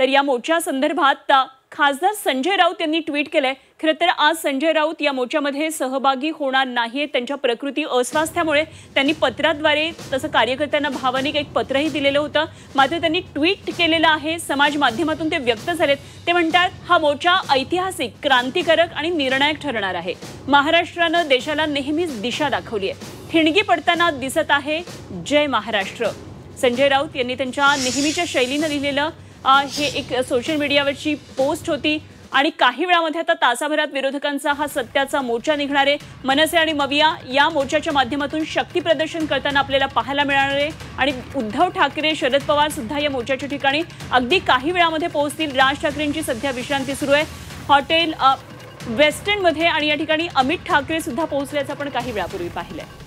तर या मोर्चा संदर्भात खासदार संजय राऊत यांनी ट्विट केलंय। खरं तर आज संजय राऊत या मोर्चामध्ये सहभागी होणार नाहीत। त्यांच्या प्रकृती अस्वास्थ्यामुळे त्यांनी पत्राद्वारे तसं कार्यकर्त्यांना भावनिक एक पत्रही दिलेलं होतं। मात्र त्यांनी ट्विट केलेलं आहे, समाज माध्यमातून ते व्यक्त झालेत। ते म्हणतात, हा मोर्चा ऐतिहासिक, क्रांतिकारक आणि निर्णायक ठरणार आहे। महाराष्ट्रानं देशाला नेहमीच दिशा दाखवली आहे, ठिणगी पडताना दिसत आहे। जय महाराष्ट्र। संजय राऊत यांनी त्यांच्या नेहमीच्या शैलीने लिहिलेलं हे एक सोशल मीडियावरची पोस्ट होती आणि काही वेळामध्ये आता तासाभरात विरोधकांचा हा सत्याचा मोर्चा निघणार आहे। मनसे आणि मविया या मोर्चाच्या माध्यमातून शक्ती प्रदर्शन करताना आपल्याला पाहायला मिळणार आहे आणि उद्धव ठाकरे, शरद पवार सुद्धा या मोर्चाच्या ठिकाणी अगदी काही वेळामध्ये पोहोचतील। राज ठाकरेंची सध्या विश्रांती सुरू आहे हॉटेल वेस्टर्न मध्ये आणि या ठिकाणी अमित ठाकरे सुद्धा पोहोचल्याचं आपण काही वेळापूर्वी पाहिलंय।